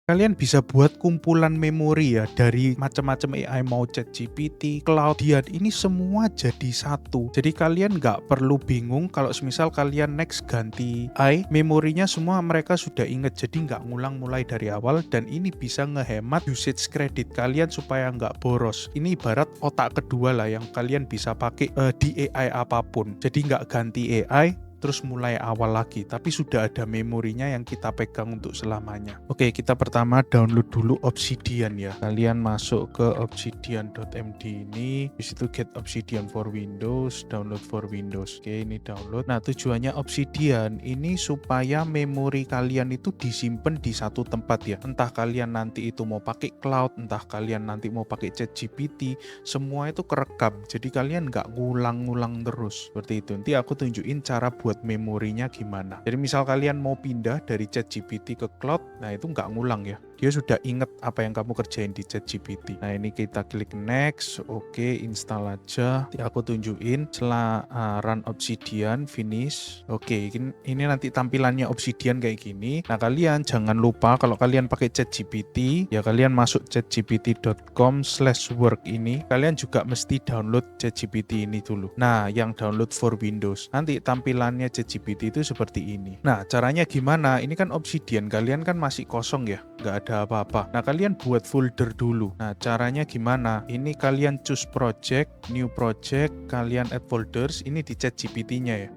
Kalian bisa buat kumpulan memori ya dari macam-macam AI, mau ChatGPT, Claude, ini semua jadi satu. Jadi kalian nggak perlu bingung kalau semisal kalian next ganti AI, memorinya semua mereka sudah inget, jadi nggak ngulang mulai dari awal, dan ini bisa ngehemat usage credit kalian supaya nggak boros. Ini ibarat otak kedua lah yang kalian bisa pakai di AI apapun. Jadi nggak ganti AI terus mulai awal lagi, tapi sudah ada memorinya yang kita pegang untuk selamanya. Oke, kita pertama download dulu Obsidian ya. Kalian masuk ke obsidian.md ini, di situ get Obsidian for Windows, download for Windows. Oke, ini download. Nah, tujuannya Obsidian ini supaya memori kalian itu disimpan di satu tempat ya. Entah kalian nanti itu mau pakai cloud, entah kalian nanti mau pakai ChatGPT, semua itu kerekam. Jadi kalian nggak ngulang-ngulang terus. Seperti itu. Nanti aku tunjukin cara buat memorinya gimana. Jadi misal kalian mau pindah dari ChatGPT ke cloud, nah itu nggak ngulang ya. Dia sudah inget apa yang kamu kerjain di ChatGPT. Nah, ini kita klik next. Oke, install aja. Nanti aku tunjukin setelah run Obsidian, finish. Oke, ini nanti tampilannya Obsidian kayak gini. Nah, kalian jangan lupa kalau kalian pakai ChatGPT, ya kalian masuk chatgpt.com/work ini. Kalian juga mesti download ChatGPT ini dulu. Nah, yang download for Windows. Nanti tampilannya ChatGPT itu seperti ini. Nah, caranya gimana? Ini kan Obsidian, kalian kan masih kosong ya, nggak ada apa-apa. Nah, kalian buat folder dulu. Nah, caranya gimana? Ini kalian choose project, new project, kalian add folders, ini di ChatGPT-nya ya.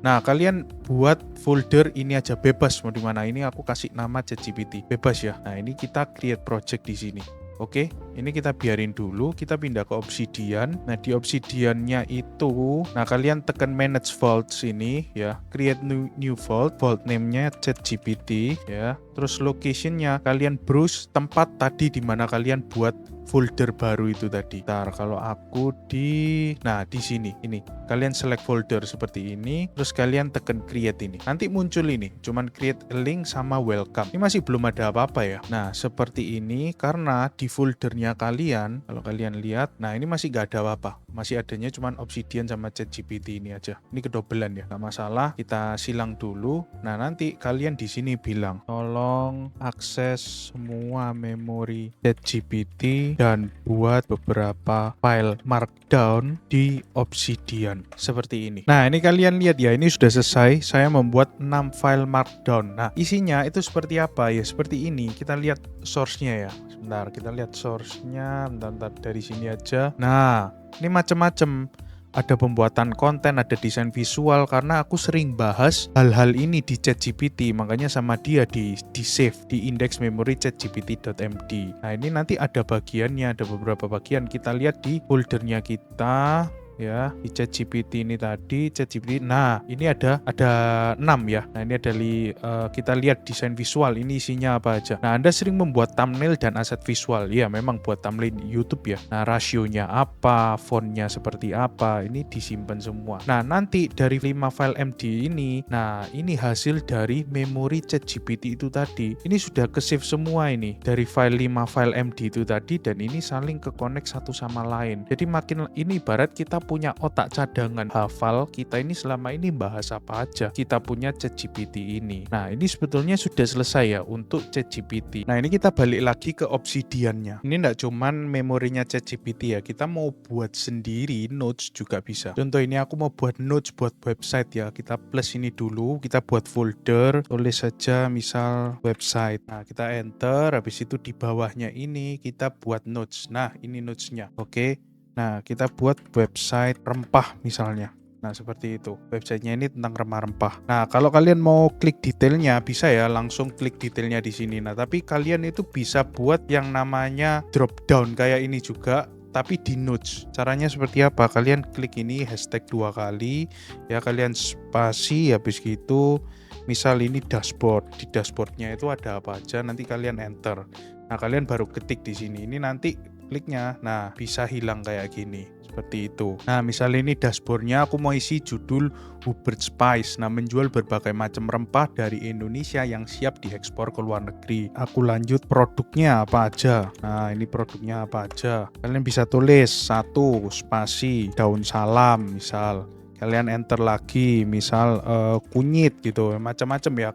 Nah, kalian buat folder ini aja, bebas mau di mana. Ini aku kasih nama ChatGPT, bebas ya. Nah, ini kita create project di sini. Oke, ini kita biarin dulu, kita pindah ke Obsidian. Nah, di Obsidian-nya itu, nah kalian tekan manage vaults ini ya, create new vault, vault name-nya ChatGPT ya. Terus location-nya kalian browse tempat tadi di mana kalian buat folder baru itu tadi. Ntar kalau aku di sini ini kalian select folder seperti ini, terus kalian tekan create ini. Nanti muncul ini, cuman create a link sama welcome. Ini masih belum ada apa-apa ya. Nah, seperti ini karena di foldernya kalian, kalau kalian lihat, nah ini masih gak ada apa-apa. Masih adanya cuman Obsidian sama ChatGPT ini aja. Ini kedobelan ya, gak masalah. Kita silang dulu. Nah, nanti kalian di sini bilang, tolong akses semua memori ChatGPT dan buat beberapa file markdown di Obsidian seperti ini. Nah, ini kalian lihat ya, ini sudah selesai. Saya membuat 6 file markdown. Nah, isinya itu seperti apa ya? Seperti ini. Kita lihat source-nya ya. Sebentar, kita lihat source-nya. Bentar, dari sini aja. Nah, ini macam-macam. Ada pembuatan konten, ada desain visual, karena aku sering bahas hal-hal ini di ChatGPT, makanya sama dia di save di index memory chatgpt.md. Nah, ini nanti ada bagiannya, ada beberapa bagian. Kita lihat di foldernya kita ya, di ChatGPT ini tadi, ChatGPT. Nah, ini ada 6 ya. Nah, ini ada kita lihat desain visual, ini isinya apa aja. Nah, Anda sering membuat thumbnail dan aset visual. Ya, memang buat thumbnail YouTube ya. Nah, rasionya apa, fontnya seperti apa, ini disimpan semua. Nah, nanti dari 5 file MD ini, nah ini hasil dari memori ChatGPT itu tadi. Ini sudah ke-save semua ini dari file 5 file MD itu tadi, dan ini saling ke-connect satu sama lain. Jadi makin ini ibarat kita punya otak cadangan, hafal kita ini selama ini bahas apa aja, kita punya ChatGPT ini. Nah, ini sebetulnya sudah selesai ya untuk ChatGPT. Nah, ini kita balik lagi ke Obsidian-nya. Ini enggak cuman memorinya ChatGPT ya, kita mau buat sendiri notes juga bisa. Contoh ini aku mau buat notes buat website ya, kita plus ini dulu, kita buat folder, tulis saja misal website. Nah, kita enter, habis itu di bawahnya ini kita buat notes. Nah, ini notes-nya. Oke. Nah, kita buat website rempah misalnya. Nah, seperti itu. Websitenya ini tentang rempah-rempah. Nah, kalau kalian mau klik detailnya, bisa ya langsung klik detailnya di sini. Nah, tapi kalian itu bisa buat yang namanya drop down kayak ini juga, tapi di notes. Caranya seperti apa? Kalian klik ini hashtag 2 kali, ya kalian spasi, habis gitu misal ini dashboard. Di dashboardnya itu ada apa aja, nanti kalian enter. Nah, kalian baru ketik di sini. Ini nanti kliknya, nah bisa hilang kayak gini, seperti itu. Nah, misalnya ini dashboardnya aku mau isi judul Hubert Spice, nah menjual berbagai macam rempah dari Indonesia yang siap diekspor ke luar negeri. Aku lanjut produknya apa aja. Nah, ini produknya apa aja, kalian bisa tulis 1 spasi daun salam misal, kalian enter lagi, misal kunyit gitu, macam-macam ya.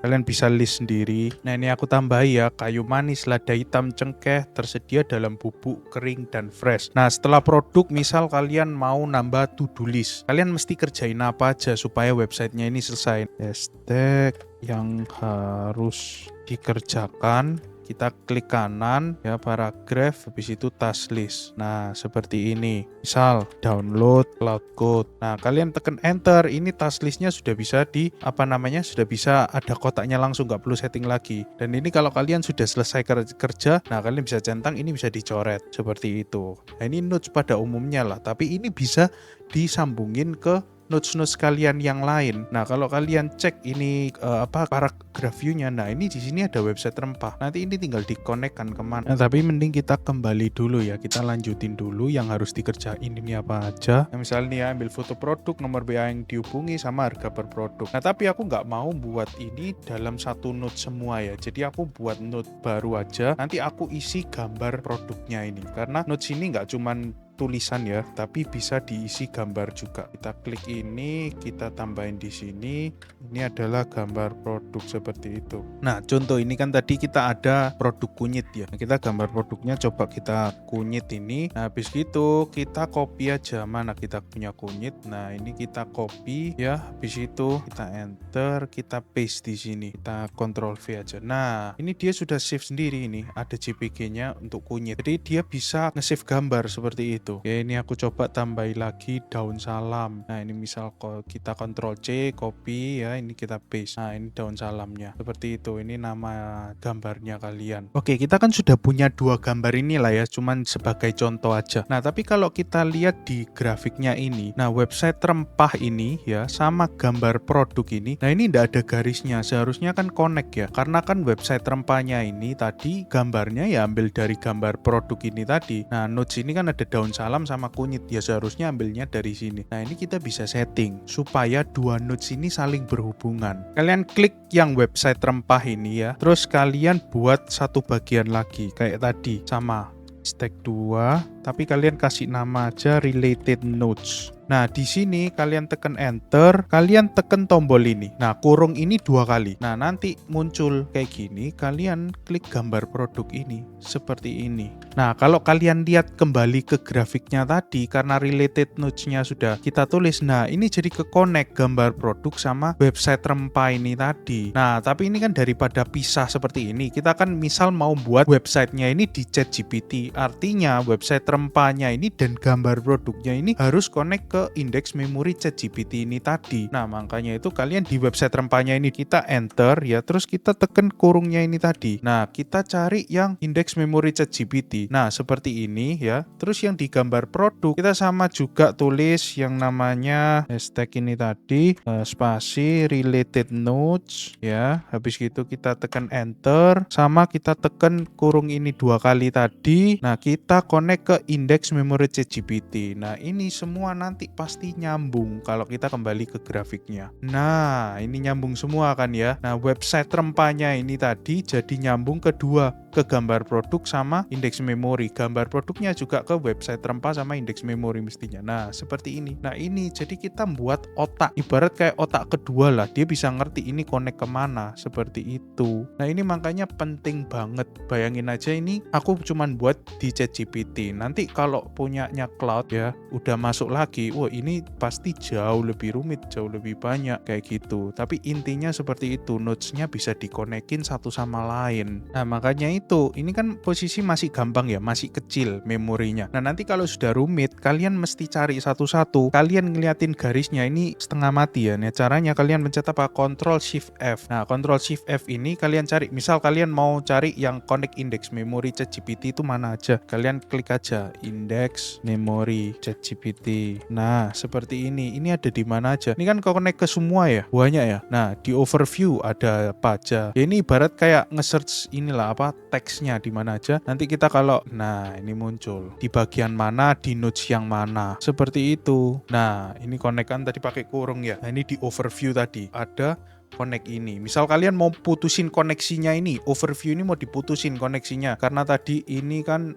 Kalian bisa list sendiri. Nah ini aku tambahi ya, kayu manis, lada hitam, cengkeh tersedia dalam bubuk kering dan fresh. Nah setelah produk, misal kalian mau nambah to-do list, kalian mesti kerjain apa aja supaya websitenya ini selesai. Hashtag yang harus dikerjakan, kita klik kanan ya, paragraf, habis itu task list. Nah seperti ini, misal download cloud code. Nah kalian tekan enter, ini task listnya sudah bisa sudah bisa ada kotaknya langsung, nggak perlu setting lagi. Dan ini kalau kalian sudah selesai kerja, nah kalian bisa centang, ini bisa dicoret seperti itu. Nah ini notes pada umumnya lah, tapi ini bisa disambungin ke notes-notes kalian yang lain. Nah, kalau kalian cek ini paragraph view-nya, nah ini di sini ada website rempah. Nanti ini tinggal dikonekkan kemana. Nah, tapi mending kita kembali dulu ya. Kita lanjutin dulu yang harus dikerjain ini apa aja. Nah, misalnya nih ya, ambil foto produk, nomor BA yang dihubungi sama harga per produk. Nah, tapi aku nggak mau buat ini dalam satu note semua ya. Jadi aku buat note baru aja. Nanti aku isi gambar produknya ini. Karena notes ini nggak cuman tulisan ya, tapi bisa diisi gambar juga. Kita klik ini, kita tambahin di sini. Ini adalah gambar produk seperti itu. Nah, contoh ini kan tadi kita ada produk kunyit ya. Nah, kita gambar produknya coba kita kunyit ini. Nah, habis gitu kita copy aja, mana kita punya kunyit. Nah, ini kita copy ya. Habis itu kita enter, kita paste di sini. Kita Ctrl V aja. Nah, ini dia sudah save sendiri ini. Ada JPG-nya untuk kunyit. Jadi dia bisa nge-save gambar seperti itu. Oke, ini aku coba tambahin lagi daun salam. Nah ini misal kita Ctrl C, copy ya, ini kita paste. Nah ini daun salamnya seperti itu, ini nama gambarnya kalian. Oke, kita kan sudah punya dua gambar ini lah ya, cuman sebagai contoh aja. Nah tapi kalau kita lihat di grafiknya ini, nah website rempah ini ya sama gambar produk ini, nah ini tidak ada garisnya, seharusnya kan connect ya, karena kan website rempahnya ini tadi gambarnya ya ambil dari gambar produk ini tadi. Nah notes ini kan ada daun salam sama kunyit, ya seharusnya ambilnya dari sini. Nah ini kita bisa setting supaya dua notes ini saling berhubungan. Kalian klik yang website rempah ini ya, terus kalian buat satu bagian lagi kayak tadi, sama stack 2, tapi kalian kasih nama aja related notes. Nah, di sini kalian tekan enter, kalian tekan tombol ini. Nah, kurung ini 2 kali. Nah, nanti muncul kayak gini, kalian klik gambar produk ini seperti ini. Nah, kalau kalian lihat kembali ke grafiknya tadi, karena related notes-nya sudah kita tulis, nah ini jadi ke-connect gambar produk sama website rempah ini tadi. Nah, tapi ini kan daripada pisah seperti ini, kita kan misal mau buat websitenya ini di ChatGPT, artinya website rempahnya ini dan gambar produknya ini harus connect ke indeks memori ChatGPT ini tadi. Nah, makanya itu kalian di website rempahnya ini kita enter ya, terus kita tekan kurungnya ini tadi. Nah, kita cari yang indeks memori ChatGPT. Nah, seperti ini ya. Terus yang di gambar produk kita sama juga tulis yang namanya hashtag ini tadi, spasi related notes ya. Habis gitu kita tekan enter, sama kita tekan kurung ini 2 kali tadi. Nah, kita connect ke indeks memori ChatGPT. Nah, ini semua nanti pasti nyambung kalau kita kembali ke grafiknya. Nah, ini nyambung semua kan ya. Nah, website rempahnya ini tadi jadi nyambung kedua, ke gambar produk sama indeks memori. Gambar produknya juga ke website rempah sama indeks memori mestinya. Nah, seperti ini. Nah, ini jadi kita buat otak. Ibarat kayak otak kedua lah. Dia bisa ngerti ini connect kemana. Seperti itu. Nah, ini makanya penting banget. Bayangin aja ini aku cuman buat di ChatGPT. Nanti kalau punyanya cloud ya, udah masuk lagi, wah ini pasti jauh lebih rumit, jauh lebih banyak kayak gitu. Tapi intinya seperti itu, notes-nya bisa dikonekin satu sama lain. Nah, makanya itu, ini kan posisi masih gampang ya, masih kecil memorinya. Nah, nanti kalau sudah rumit, kalian mesti cari satu-satu. Kalian ngeliatin garisnya ini setengah mati ya. Nah, caranya kalian pencet apa? Ctrl Shift F. Nah, Ctrl Shift F ini kalian cari, misal kalian mau cari yang connect indeks memori ChatGPT itu mana aja. Kalian klik aja indeks memori ChatGPT. Nah, seperti ini. Ini ada di mana aja? Ini kan connect ke semua ya, banyak ya. Nah, di overview ada apa aja. Ya, ini ibarat kayak nge-search inilah apa teksnya di mana aja. Nanti kita kalau, nah ini muncul di bagian mana, di notes yang mana. Seperti itu. Nah, ini connect kan tadi pakai kurung ya. Nah, ini di overview tadi ada connect ini. Misal kalian mau putusin koneksinya ini, overview ini mau diputusin koneksinya. Karena tadi ini kan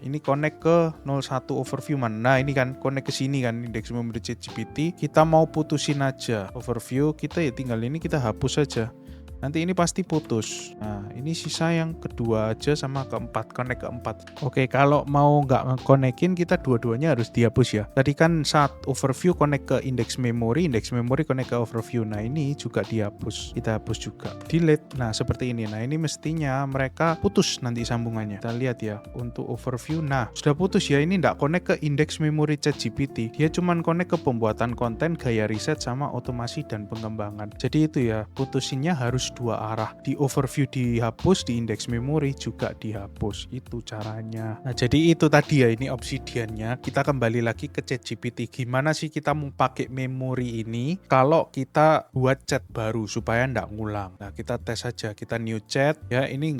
ini connect ke 01 overview mana. Nah, ini kan connect ke sini kan indeks memori ChatGPT. Kita mau putusin aja overview, kita ya tinggal ini kita hapus saja. Nanti ini pasti putus. Nah, ini sisa yang kedua aja sama keempat, connect keempat. Oke, kalau mau nggak nge-connectin, kita dua-duanya harus dihapus ya. Tadi kan saat overview connect ke index memory connect ke overview. Nah, ini juga dihapus. Kita hapus juga. Delete. Nah, seperti ini. Nah, ini mestinya mereka putus nanti sambungannya. Kita lihat ya, untuk overview. Nah, sudah putus ya. Ini nggak connect ke index memory ChatGPT. Dia cuman connect ke pembuatan konten, gaya riset, sama otomasi dan pengembangan. Jadi itu ya, putusinnya harus dua arah. Di overview dihapus, di index memori juga dihapus. Itu caranya. Nah, jadi itu tadi ya, ini obsidiannya. Kita kembali lagi ke ChatGPT. Gimana sih kita mau pakai memori ini kalau kita buat chat baru supaya nggak ngulang. Nah, kita tes aja. Kita new chat ya. Ini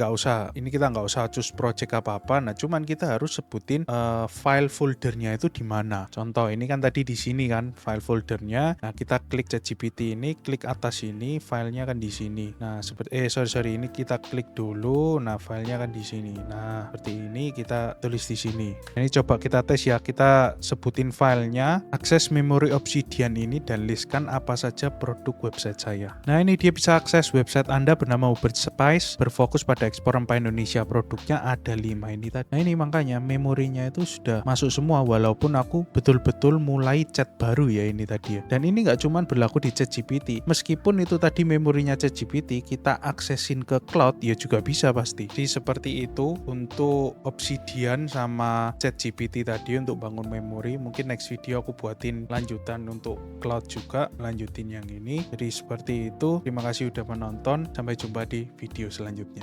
kita nggak usah choose project apa-apa. Nah, cuman kita harus sebutin file foldernya itu di mana. Contoh ini kan tadi di sini kan file foldernya. Nah, kita klik ChatGPT ini, klik atas ini, filenya kan di sini. Nah, ini kita klik dulu. Nah, filenya kan di sini. Nah, seperti ini kita tulis di sini. Ini coba kita tes ya. Kita sebutin filenya, akses memori Obsidian ini dan listkan apa saja produk website saya. Nah, ini dia bisa akses website Anda bernama Uber Spice, berfokus pada ekspor rempah Indonesia. Produknya ada 5 ini tadi. Nah, ini makanya memorinya itu sudah masuk semua walaupun aku betul-betul mulai chat baru ya ini tadi ya. Dan ini nggak cuma berlaku di ChatGPT. Meskipun itu tadi memorinya ChatGPT, kita aksesin ke cloud ya juga bisa pasti. Jadi seperti itu untuk Obsidian sama ChatGPT tadi untuk bangun memori. Mungkin next video aku buatin lanjutan untuk cloud juga, lanjutin yang ini. Jadi seperti itu. Terima kasih udah menonton. Sampai jumpa di video selanjutnya.